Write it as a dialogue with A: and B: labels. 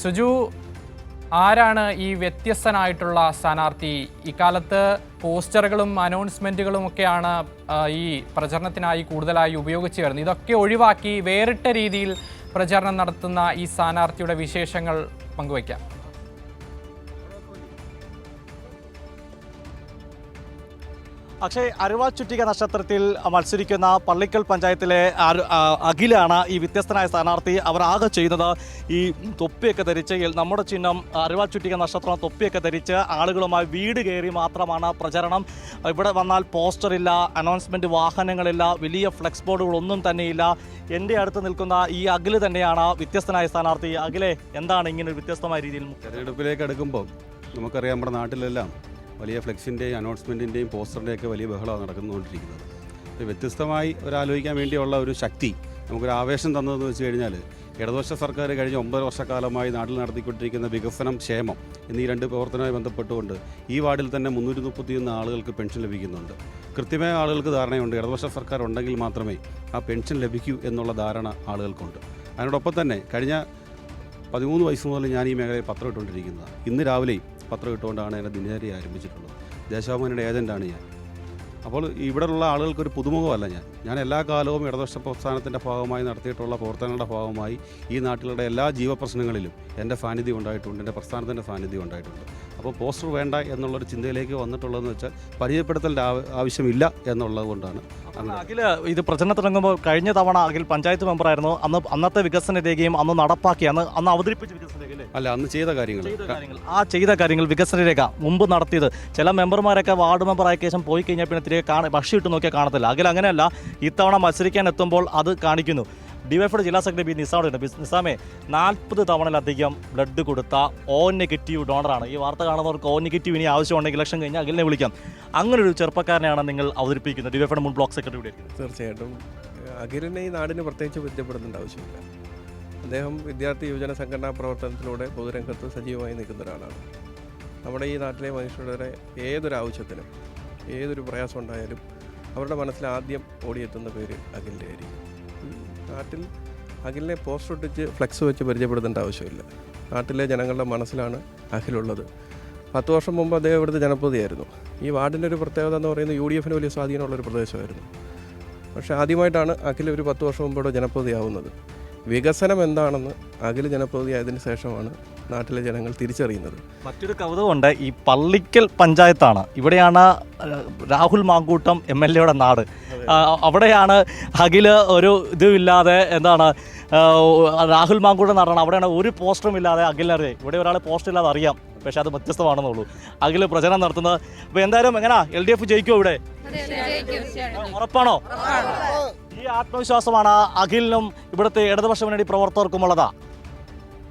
A: സുജു, ആരാണ് ഈ വ്യത്യസ്തനായിട്ടുള്ള സ്ഥാനാർത്ഥി? ഇക്കാലത്ത് പോസ്റ്ററുകളും അനൗൺസ്മെൻറ്റുകളും ഒക്കെയാണ് ഈ പ്രചരണത്തിനായി കൂടുതലായി ഉപയോഗിച്ച് വരുന്നത്. ഇതൊക്കെ ഒഴിവാക്കി വേറിട്ട രീതിയിൽ പ്രചരണം നടത്തുന്ന ഈ സ്ഥാനാർത്ഥിയുടെ വിശേഷങ്ങൾ പങ്കുവയ്ക്കാം.
B: അക്ഷയ്, അരുവ ചുറ്റിക നക്ഷത്രത്തിൽ മത്സരിക്കുന്ന പള്ളിക്കൽ പഞ്ചായത്തിലെ അഖിലാണ് ഈ വ്യത്യസ്തനായ സ്ഥാനാർത്ഥി. അവർ ആകെ ചെയ്യുന്നത് ഈ തൊപ്പിയൊക്കെ ധരിച്ച്, നമ്മുടെ ചിഹ്നം അരുവ ചുറ്റിക നക്ഷത്രം തൊപ്പിയൊക്കെ ധരിച്ച് ആളുകളുമായി വീട് കയറി മാത്രമാണ് പ്രചരണം. ഇവിടെ വന്നാൽ പോസ്റ്ററില്ല, അനൗൺസ്മെൻറ്റ് വാഹനങ്ങളില്ല, വലിയ ഫ്ലെക്സ് ബോർഡുകളൊന്നും തന്നെയില്ല. എൻ്റെ അടുത്ത് നിൽക്കുന്ന ഈ അഖില് തന്നെയാണ് വ്യത്യസ്തനായ സ്ഥാനാർത്ഥി. അഖിലെ, എന്താണ് ഇങ്ങനെ ഒരു വ്യത്യസ്തമായ രീതിയിൽ
C: തെരഞ്ഞെടുപ്പിലേക്ക് അടുക്കുമ്പോൾ നമുക്കറിയാം, നമ്മുടെ നാട്ടിലെല്ലാം വലിയ ഫ്ലെക്സിൻ്റെയും അനൗൺസ്മെൻറ്റിൻ്റെയും പോസ്റ്ററിൻ്റെയൊക്കെ വലിയ ബഹളമാണ് നടന്നുകൊണ്ടിരിക്കുന്നത്. വ്യത്യസ്തമായി ഒരാലോചിക്കാൻ വേണ്ടിയുള്ള ഒരു ശക്തി, നമുക്കൊരു ആവേശം തന്നതെന്ന് വെച്ച് കഴിഞ്ഞാൽ, ഇടതുപക്ഷ സർക്കാർ കഴിഞ്ഞ 9 വർഷക്കാലമായി നാട്ടിൽ നടത്തിക്കൊണ്ടിരിക്കുന്ന വികസനം, ക്ഷേമം എന്നീ 2 പ്രവർത്തനവുമായി ബന്ധപ്പെട്ടുകൊണ്ട് ഈ വാർഡിൽ തന്നെ 331 ആളുകൾക്ക് പെൻഷൻ ലഭിക്കുന്നുണ്ട്. കൃത്യമായ ആളുകൾക്ക് ധാരണയുണ്ട്, ഇടതുപക്ഷ സർക്കാർ ഉണ്ടെങ്കിൽ മാത്രമേ ആ പെൻഷൻ ലഭിക്കൂ എന്നുള്ള ധാരണ ആളുകൾക്കുണ്ട്. അതിനോടൊപ്പം തന്നെ കഴിഞ്ഞ 13 വയസ്സ് മുതൽ ഞാൻ ഈ മേഖലയിൽ പത്രം ഇട്ടുകൊണ്ടിരിക്കുന്നതാണ്. ഇന്ന് രാവിലെയും പത്രം ഇട്ടുകൊണ്ടാണ് എൻ്റെ ദിനചര്യ ആരംഭിച്ചിട്ടുള്ളത്. ദേശാഭിമാനിയുടെ ഏജൻറ്റാണ് ഞാൻ. അപ്പോൾ ഇവിടെയുള്ള ആളുകൾക്കൊരു പുതുമുഖമല്ല ഞാൻ എല്ലാ കാലവും ഇടതുപക്ഷ പ്രസ്ഥാനത്തിൻ്റെ ഭാഗമായി നടത്തിയിട്ടുള്ള പ്രവർത്തനങ്ങളുടെ ഭാഗമായി ഈ നാട്ടിലുള്ള എല്ലാ ജീവപ്രശ്നങ്ങളിലും എൻ്റെ സാന്നിധ്യം ഉണ്ടായിട്ടുണ്ട്, എൻ്റെ പ്രസ്ഥാനത്തിൻ്റെ സാന്നിധ്യം ഉണ്ടായിട്ടുണ്ട്. അപ്പോൾ പോസ്റ്റർ വേണ്ട എന്നുള്ളൊരു ചിന്തയിലേക്ക് വന്നിട്ടുള്ളതെന്ന് വെച്ചാൽ പരിചയപ്പെടുത്തലിൻ്റെ ആവശ്യമില്ല എന്നുള്ളത് കൊണ്ടാണ്.
B: അഖിൽ ഇത് പ്രചരണത്തിറങ്ങുമ്പോൾ കഴിഞ്ഞ തവണ അഖിൽ പഞ്ചായത്ത് മെമ്പറായിരുന്നു. അന്നത്തെ വികസന രേഖയും അന്ന് നടപ്പാക്കി, അന്ന് അവതരിപ്പിച്ച വികസന രേഖ
C: അല്ല, അന്ന് ചെയ്ത കാര്യങ്ങൾ
B: ചെയ്ത കാര്യങ്ങൾ വികസന രേഖ മുമ്പ് നടത്തിയത്. ചില മെമ്പർമാരൊക്കെ വാർഡ് മെമ്പറായ ശേഷം പോയി കഴിഞ്ഞാൽ പിന്നെ തിരികെ ഭക്ഷ്യം ഇട്ട് നോക്കിയാൽ കാണത്തില്ല. അഖിൽ അങ്ങനെയല്ല, ഇത്തവണ മത്സരിക്കാൻ എത്തുമ്പോൾ അത് കാണിക്കുന്നു. ഡിവൈഎഫ്ഐയുടെ ജില്ലാ സെക്രട്ടറി ബി നിസാമുണ്ട്. നിസാമേ, 40 തവണയിലധികം ബ്ലഡ് കൊടുത്ത O നെഗറ്റീവ് ഡോണറാണ്. ഈ വാർത്ത കാണുന്നവർക്ക് O നെഗറ്റീവ് ഇനി ആവശ്യമുണ്ടെങ്കിൽ ഇലക്ഷൻ കഴിഞ്ഞാൽ അഖിലിനെ വിളിക്കാം. അങ്ങനെ ഒരു ചെറുപ്പക്കാരനെയാണ് നിങ്ങൾ അവതരിപ്പിക്കുന്നത്, ഡിവൈഎഫ്ഐയുടെ മുൻ ബ്ലോക്ക് സെക്രട്ടറി കൂടി.
D: തീർച്ചയായിട്ടും അഖിലിനെ ഈ നാടിന് പ്രത്യേകിച്ച് പരിചയപ്പെടുത്തേണ്ട ആവശ്യമില്ല. അദ്ദേഹം വിദ്യാർത്ഥി യുവജന സംഘടനാ പ്രവർത്തനത്തിലൂടെ പൊതുരംഗത്ത് സജീവമായി നിൽക്കുന്ന ഒരാളാണ്. നമ്മുടെ ഈ നാട്ടിലെ മനുഷ്യരുടെ ഏതൊരു ആവശ്യത്തിനും ഏതൊരു പ്രയാസം ഉണ്ടായാലും അവരുടെ മനസ്സിൽ ആദ്യം ഓടിയെത്തുന്ന പേര് അഖിലിൻ്റെ ആയിരിക്കും. നാട്ടിൽ അഖിലിനെ പോസ്റ്റർ ഒട്ടിച്ച് ഫ്ലെക്സ് വെച്ച് പരിചയപ്പെടുത്തേണ്ട ആവശ്യമില്ല. നാട്ടിലെ ജനങ്ങളുടെ മനസ്സിലാണ് അഖിലുള്ളത്. 10 വർഷം മുമ്പ് അദ്ദേഹം ഇവിടുത്തെ ജനപ്രതിയായിരുന്നു. ഈ വാർഡിൻ്റെ ഒരു പ്രത്യേകത എന്ന് പറയുന്നത് UDFന് വലിയ സ്വാധീനമുള്ളൊരു പ്രദേശമായിരുന്നു. പക്ഷേ ആദ്യമായിട്ടാണ് അഖിൽ ഒരു 10 വർഷം മുമ്പോടെ ജനപ്രതിയാവുന്നത്. വികസനം എന്താണെന്ന് അഖിൽ ജനപ്രതിയായതിന് ശേഷമാണ് നാട്ടിലെ ജനങ്ങൾ തിരിച്ചറിയുന്നത്.
B: മറ്റൊരു കൗതുകമുണ്ട്, ഈ പള്ളിക്കൽ പഞ്ചായത്താണ്. ഇവിടെയാണ് രാഹുൽ മാങ്കൂട്ടം MLAയുടെ നാട്. അവിടെയാണ് അഖിൽ ഒരു ഇതുമില്ലാതെ, രാഹുൽ മാങ്കൂട്ടം നാടാണ്. അവിടെയാണ് ഒരു പോസ്റ്ററും ഇല്ലാതെ അഖിലിനറിയാം. ഇവിടെ ഒരാളെ പോസ്റ്റർ ഇല്ലാതെ അറിയാം, പക്ഷെ അത് വ്യത്യസ്തമാണെന്നുള്ളൂ. അഖിൽ പ്രചരണം നടത്തുന്നത്. അപ്പോൾ എന്തായാലും എങ്ങനെയാ, LDF ജയിക്കുമോ ഇവിടെ? ഉറപ്പാണോ? ഈ ആത്മവിശ്വാസമാണ് അഖിലിനും ഇവിടുത്തെ ഇടതുപക്ഷ മുന്നണി പ്രവർത്തകർക്കുമുള്ളതാ.